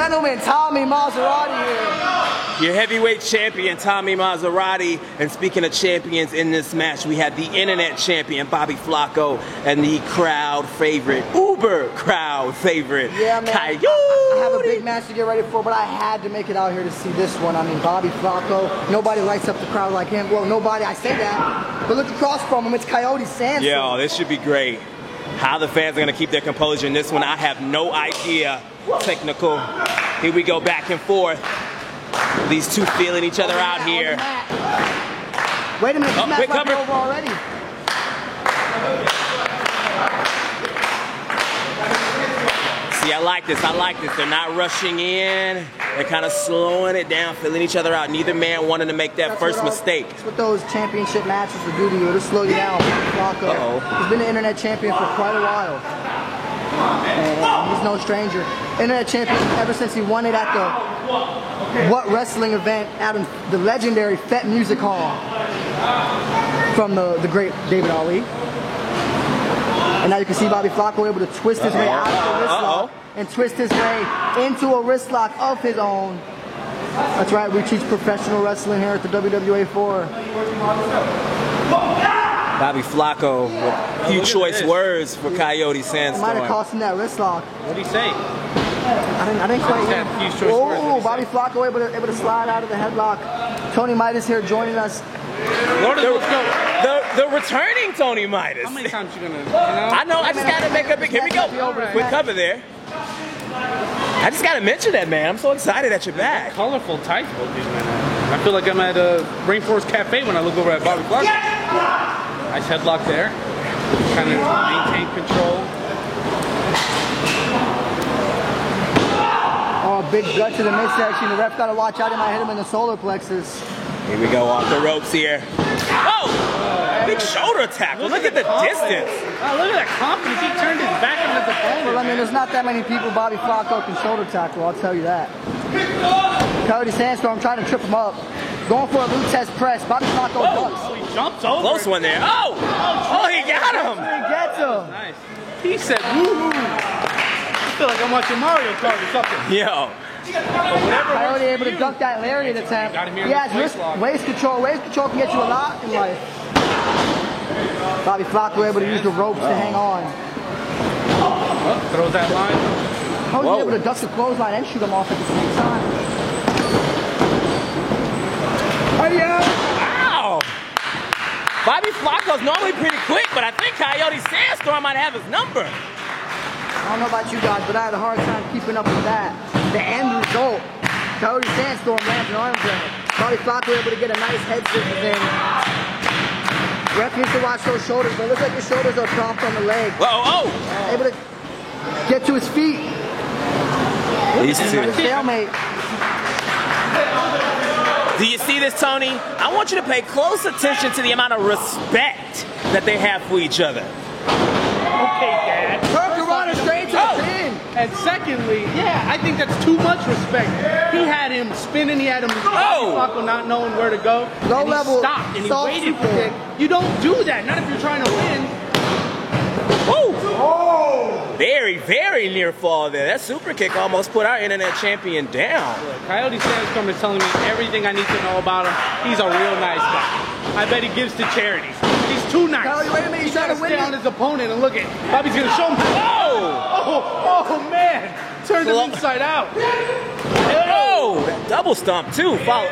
gentlemen, Tommy Maserati here. Your heavyweight champion, Tommy Maserati. And speaking of champions in this match, we had the internet champion, Bobby Flaco, and the crowd favorite, uber crowd favorite, Coyote. I have a big match to get ready for, but I had to make it out here to see this one. I mean, Bobby Flaco, nobody lights up the crowd like him. Well, nobody, I say that, but look across from him, it's Coyote Sandstorm. Yo, this should be great. How the fans are gonna keep their composure in this one, I have no idea. Technical, here we go back and forth. These two feeling each other out here. Wait a minute, this match might be over already. See, I like this, They're not rushing in. They're kind of slowing it down, feeling each other out. Neither man wanted to make that first mistake. That's what those championship matches will do to you. It'll slow you down. Flaco has been the internet champion for quite a while. And he's no stranger. Internet champion ever since he won it at the What Wrestling event at the legendary Fete Music Hall from the great David Ali. And now you can see Bobby Flaco able to twist his way out of the wrist lock and twist his way into a wrist lock of his own. That's right, we teach professional wrestling here at the WWA 4. Bobby Flaco with a few choice words for Coyote Sandstorm. Might have cost him that wrist lock. What did he say? I didn't quite hear. Oh, Bobby Flaco able to slide out of the headlock. Tony Midas here joining us. The returning Tony Midas. How many times you gonna, you know? I know, I just gotta make a big, here we go. Quick cover there. I just gotta mention that, man. I'm so excited that you're back. Colorful tights, both these men. I feel like I'm at a Rainforest Cafe when I look over at Bobby Flaco. Nice headlock there. Kind of maintain control. Oh, big gut to the midsection. The ref gotta watch out. He might hit him in the solar plexus. Here we go off the ropes here. Oh! Big shoulder tackle. Look at the distance. Oh, look at that confidence. He turned his back on his opponent. Well, I mean, there's not that many people Bobby Flaco can shoulder tackle, I'll tell you that. Coyote Sandstorm trying to trip him up. Going for a Lutez press. Bobby Flaco ducks. Oh, he jumps over. Close one there. Oh! Oh, he got him. He gets him. Nice. He said, woo-hoo. I feel like I'm watching Mario Kart or something. Yo. Coyote able to duck that lariat attempt. He has waist control. Waist control can get you a lot in life. Bobby Flaco able to use the ropes to hang on. Oh, throws that line. How was he able to duck the clothesline and shoot him off at the same time? Wow! Bobby Flaco's normally pretty quick, but I think Coyote Sandstorm might have his number. I don't know about you guys, but I had a hard time keeping up with that. The end result, Coyote Sandstorm lands an arm drag. Bobby Flaco able to get a nice head scissors in. Ref needs to watch those shoulders, but it looks like his shoulders are propped on the leg. Whoa, Able to get to his feet. These two. Stalemate. Do you see this, Tony? I want you to pay close attention to the amount of respect that they have for each other. Okay, Dad. Hurricanrana straight to the pin. And secondly, yeah, I think that's too much respect. He had him spinning, he had him Flaco not knowing where to go. Low level. He stopped and he waited for it. You don't do that, not if you're trying to win. Woo! Oh! Very, very near fall there. That super kick almost put our internet champion down. Look, Coyote Sandstorm is telling me everything I need to know about him. He's a real nice guy. I bet he gives to charities. He's too nice. Coyote, wait a minute, he's trying to stay on his opponent and look at Bobby's gonna show him. Oh man! Turned him inside out. Oh, that double stomp too. Follow.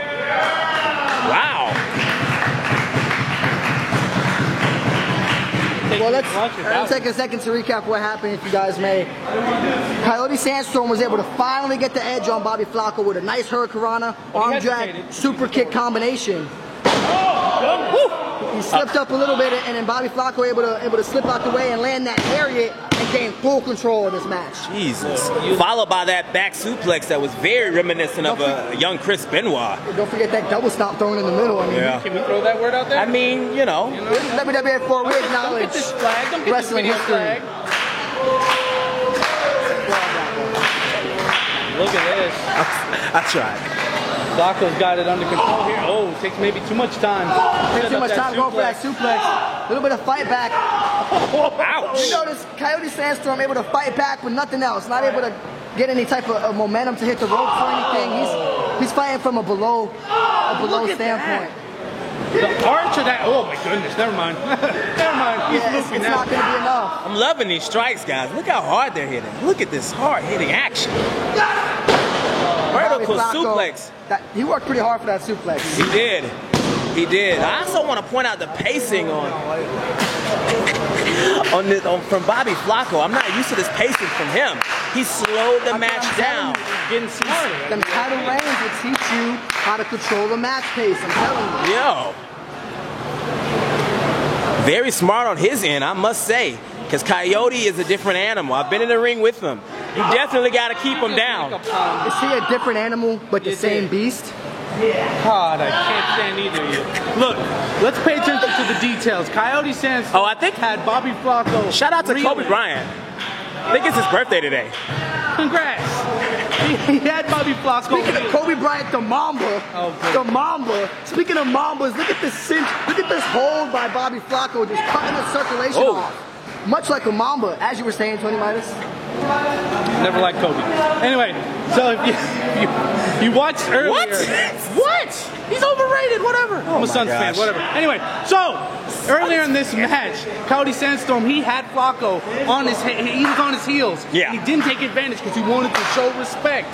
Wow. Well, let's take a second to recap what happened, if you guys may. Coyote Sandstorm was able to finally get the edge on Bobby Flaco with a nice Hurricanrana, arm drag, super kick combination. He slipped up a little bit, and then Bobby Flaco able to slip out the way and land that lariat and gain full control of this match. Jesus. Followed by that back suplex that was very reminiscent of a young Chris Benoit. Don't forget that double stop thrown in the middle. I mean, Can we throw that word out there? I mean, you know. WWA 4, we acknowledge don't get this flag. Don't get wrestling this history. flag. Look at this. I tried. Flaco's got it under control here. Oh, takes maybe too much time. Takes too much time going for that suplex. A little bit of fight back. Ouch. You notice Coyote Sandstorm able to fight back with nothing else. Not able to get any type of momentum to hit the ropes or anything. He's fighting from a below standpoint. The arch of that, oh my goodness, never mind. Never mind, he's looping it's now. not going to be enough. I'm loving these strikes, guys. Look how hard they're hitting. Look at this hard-hitting action. Vertical suplex. He worked pretty hard for that suplex. He did. He did. I also want to point out the pacing from Bobby Flaco. I'm not used to this pacing from him. He slowed the match down. Getting smarter. Them title reigns will teach you how to control the match pace. I'm telling you. Yo. Very smart on his end, I must say. Because Coyote is a different animal. I've been in the ring with him. You definitely got to keep him down. Is he a different animal, but the same beast? God, I can't stand either of you. Look, let's pay attention to the details. Coyote Sandstorm I think had Bobby Flaco. Shout out to Kobe Bryant. I think it's his birthday today. Congrats. He had Bobby Flaco. Speaking of Kobe Bryant, the Mamba. The Mamba. Speaking of Mambas, look at this cinch. Look at this hold by Bobby Flaco, just cutting the circulation off. Much like a Mamba, as you were saying, Tony Midas. Never liked Kobe. Anyway, so if you watched earlier. What? He's overrated, whatever. I'm a Suns fan, whatever. Anyway, so earlier in this match, Coyote Sandstorm, he had Flaco on he was on his heels. Yeah. He didn't take advantage because he wanted to show respect.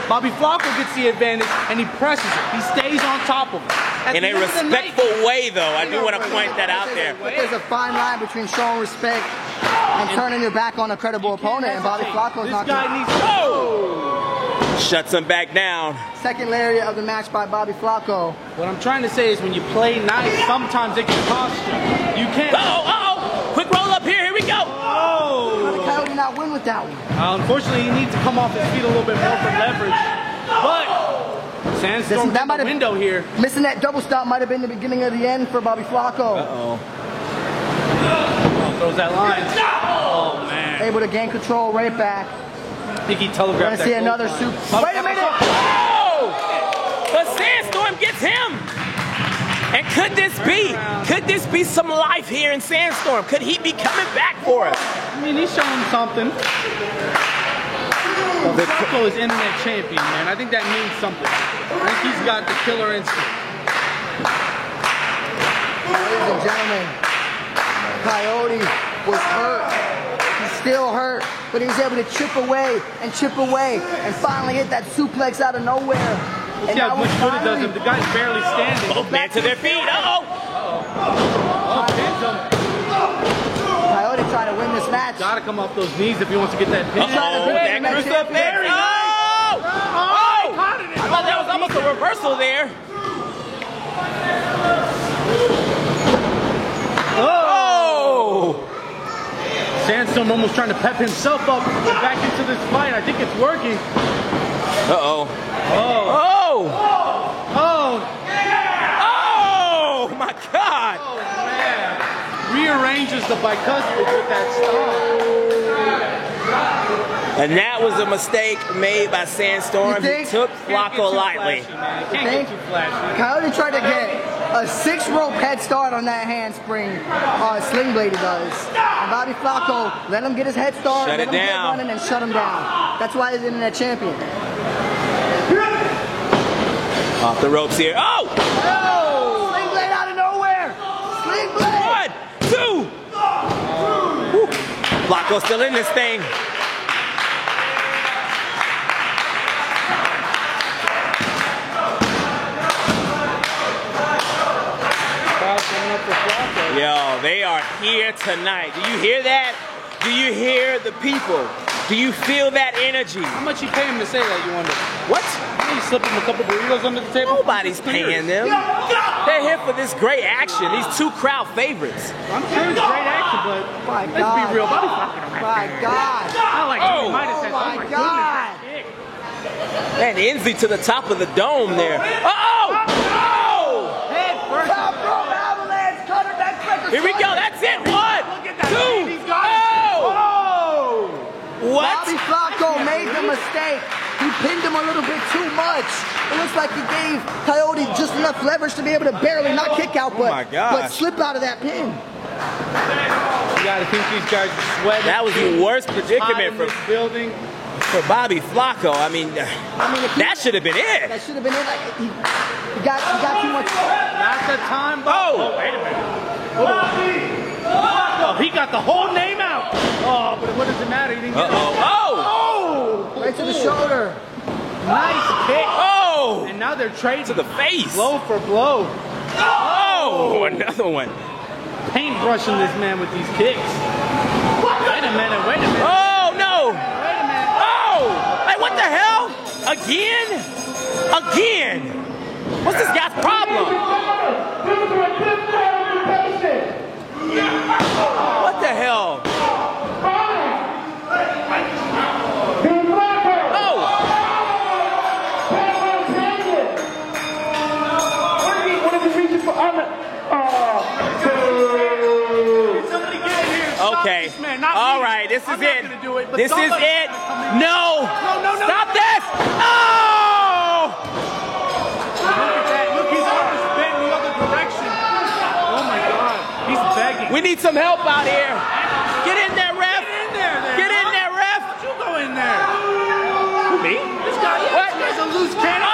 Bobby Flaco gets the advantage and he presses it. He stays on top of it. In a respectful way, though. I do want to point that out there. But there's a fine line between showing respect and turning your back on a credible opponent, and Bobby Flaco's not going to. Shuts him back down. Second lariat of the match by Bobby Flaco. What I'm trying to say is when you play nice, sometimes it can cost you. You can't. Quick roll up here. Here we go. How did Coyote not win with that one? Unfortunately, he needs to come off his feet a little bit more for leverage. But Sandstorm got the window here. Missing that double stop might have been the beginning of the end for Bobby Flaco. Throws that line. Oh, man. Able to gain control right back. I think he telegraphed that. See another soup. Wait a minute! But Sandstorm gets him! And could this be some life here in Sandstorm? Could he be coming back for us? I mean, he's showing something. Flaco is internet champion, man. I think that means something. I think he's got the killer instinct. Ladies and gentlemen, Coyote was hurt. He's still hurt, but he was able to chip away and finally hit that suplex out of nowhere. See how much good it does him. The guy's barely standing. Both men to their feet. Coyote trying to win this match. Gotta come off those knees if he wants to get that pin. That crucifix. I thought that was almost a reversal there. Sandstorm almost trying to pep himself up back into this fight. I think it's working. Oh my God! Oh man! Rearranges the bicuspid with that stomp. And that was a mistake made by Sandstorm. He took Flaco lightly. Can't get too flashy. Coyote tried to get a 6-rope head start on that handspring sling blade he does. And Bobby Flaco let him get his head start, let him get running, and shut him down. That's why he's internet champion. Off the ropes here. Sling blade out of nowhere! Sling blade! 1, 2! Woo. Flaco still in this thing. Yo, they are here tonight. Do you hear that? Do you hear the people? Do you feel that energy? How much you pay him to say that, you wonder? What? You slip him a couple burritos under the table? Nobody's paying them. They're here for this great action. These two crowd favorites. I'm sure it's great action, but let's be real. Bobby Flaco. My God. I like Midas said, my God. And Enzi to the top of the dome there. Head first. Top rope avalanche cutter, Here we go. That's it. 1, 2. What? Bobby Flaco made the mistake. He pinned him a little bit too much. It looks like he gave Coyote just enough leverage to be able to barely not kick out, but slip out of that pin. You gotta think these guys are sweating. That was the worst predicament for building. For Bobby Flacco, I mean that should have been it. That should have been it. Like, he got too much. Not the time. Oh, wait a minute. Oh, he got the whole name out. Oh, but what does it matter? He didn't get it. Oh! Right to the shoulder. Nice kick. Oh! And now they're trading. To the face. Blow for blow. Oh! Another one. Paintbrushing this man with these kicks. Wait a minute. Oh, no! Wait a minute. Oh! Hey, what the hell? Again? What's this guy's problem? What the hell? Oh! What is he reaching for? Somebody get in here. Stop Okay. this man, not All me. right, this is I'm it. not gonna do it, but This is somebody- it. No! No. Stop this! Oh! Look at that. Look, his arm is bent the other direction. Oh my God. He's begging. We need some help out here. Get in there, ref. Get in there, then. Get in there, ref. You go in there. Me? This guy, What? This guy's a loose cannon.